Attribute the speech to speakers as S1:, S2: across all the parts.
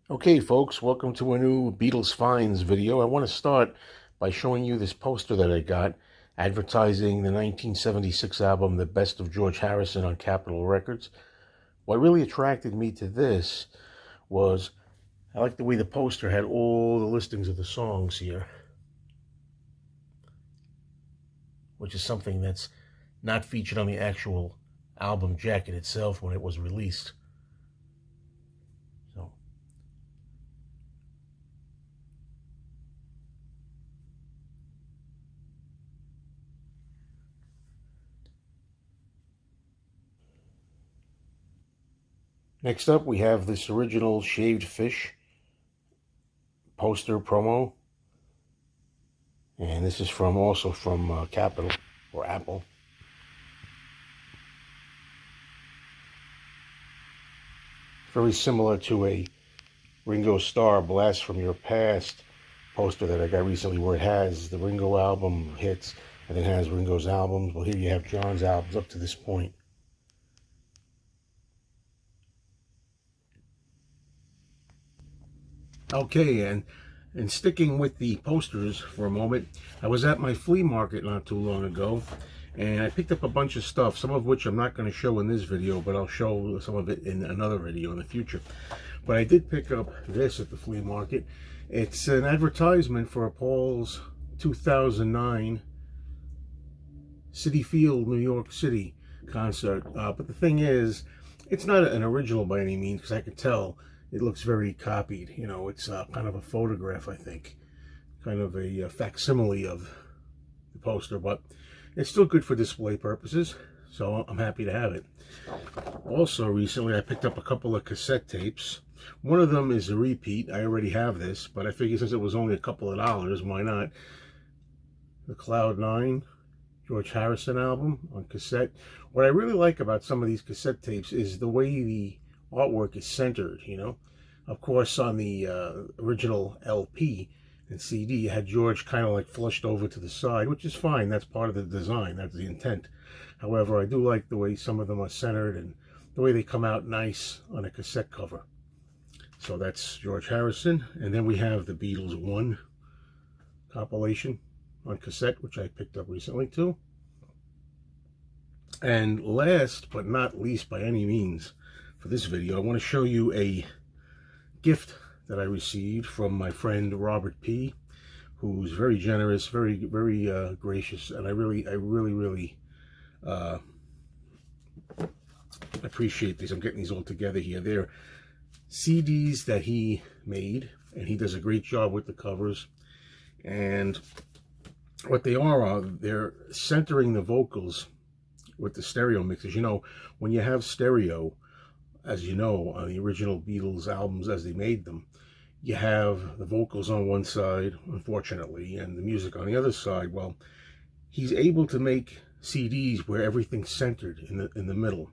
S1: Okay, folks, welcome to a new Beatles Finds video. I want to start by showing you this poster that I got advertising the 1976 album, The Best of George Harrison on Capitol Records. What really attracted me to this was I like the way the poster had all the listings of the songs here, which is something that's not featured on the actual album jacket itself when it was released. So next up, we have this original shaved fish poster promo, and this is also from Capitol or Apple. Very similar to a Ringo Starr Blast from Your Past poster that I got recently, where it has the Ringo album hits and then has Ringo's albums. Well, here you have John's albums up to this point. Okay, and sticking with the posters for a moment, I was at my flea market not too long ago, and I picked up a bunch of stuff, some of which I'm not going to show in this video, but I'll show some of it in another video in the future. But I did pick up this at the flea market. It's an advertisement for Paul's 2009 Citi Field, New York City concert. But the thing is, it's not an original by any means, because I could tell it looks very copied. You know, it's kind of a photograph, I think. Kind of a facsimile of the poster, but it's still good for display purposes, so I'm happy to have it. Also, recently I picked up a couple of cassette tapes. One of them is a repeat. I already have this, but I figured since it was only a couple of dollars, why not? The Cloud 9 George Harrison album on cassette. What I really like about some of these cassette tapes is the way the artwork is centered, you know. Of course, on the original LP and CD, you had George kind of like flushed over to the side, which is fine. That's part of the design. That's the intent. However, I do like the way some of them are centered and the way they come out nice on a cassette cover. So that's George Harrison. And then we have the Beatles 1 compilation on cassette, which I picked up recently too. And last but not least by any means for this video, I want to show you a gift that I received from my friend Robert P., who's very generous, very gracious, and I really appreciate these. I'm getting these all together here. They're CDs that he made, and he does a great job with the covers. And what they are they're centering the vocals with the stereo mixes. You know, when you have stereo, as you know, on the original Beatles albums as they made them, you have the vocals on one side, unfortunately, and the music on the other side. Well, he's able to make CDs where everything's centered in the middle.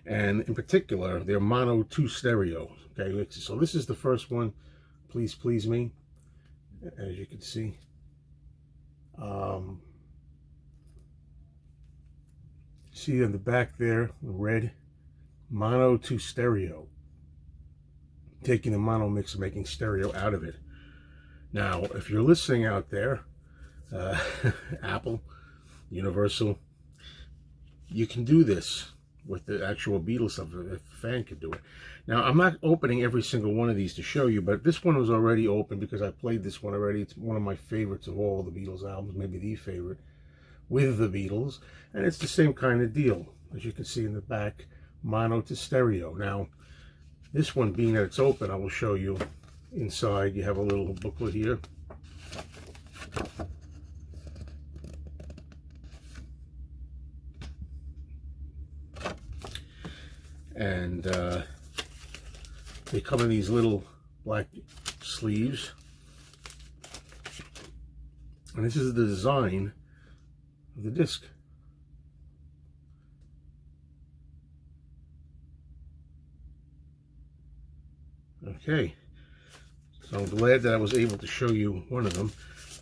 S1: And in particular, they're mono 2 stereo. Okay, so this is the first one, Please Please Me, as you can see. See on the back there, red, mono 2 stereo. Taking the mono mix and making stereo out of it. Now, if you're listening out there, Apple, Universal, you can do this with the actual Beatles stuff, if a fan could do it. Now, I'm not opening every single one of these to show you, but this one was already open because I played this one already. It's one of my favorites of all the Beatles albums, maybe the favorite with the Beatles, and it's the same kind of deal. As you can see in the back, mono to stereo. Now, this one being that it's open, I will show you inside. You have a little booklet here. And they come in these little black sleeves. And this is the design of the disc. Okay, so I'm glad that I was able to show you one of them.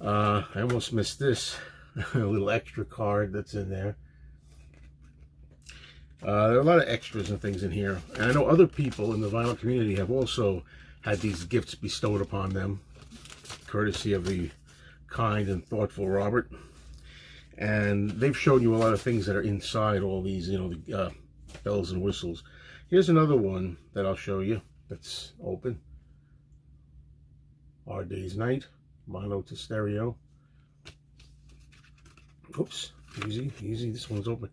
S1: I almost missed this, a little extra card that's in there. There are a lot of extras and things in here. And I know other people in the vinyl community have also had these gifts bestowed upon them, courtesy of the kind and thoughtful Robert. And they've shown you a lot of things that are inside all these, you know, the bells and whistles. Here's another one that I'll show you that's open. Our Day's Night, mono to stereo. Oops, easy, easy. This one's open.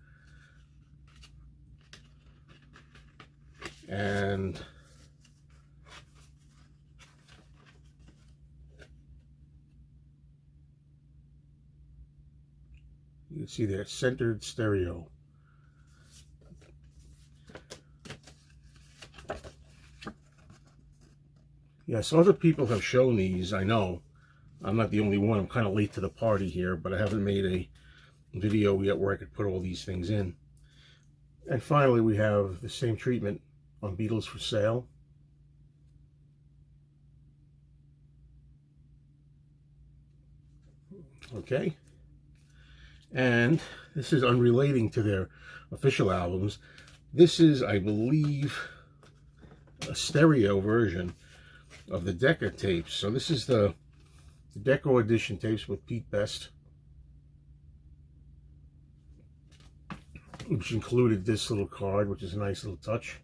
S1: And you can see there, centered stereo. Yes, other people have shown these, I know. I'm not the only one. I'm kind of late to the party here, but I haven't made a video yet where I could put all these things in. And finally, we have the same treatment on Beatles for Sale. Okay. And this is unrelating to their official albums. This is, I believe, a stereo version of the Decca tapes. So this is the Deco edition tapes with Pete Best, which included this little card, which is a nice little touch.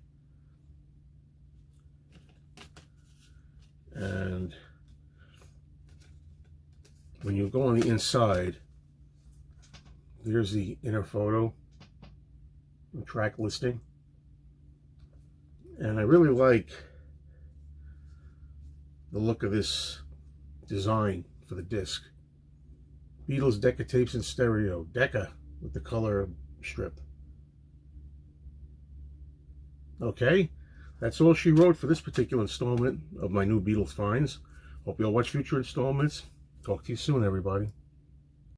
S1: And when you go on the inside, there's the inner photo, the track listing. And I really like the look of this design for the disc. Beatles Decca tapes in stereo. Decca with the color strip. Okay, that's all she wrote for this particular installment of my new Beatles finds. Hope you'll watch future installments. Talk to you soon, everybody.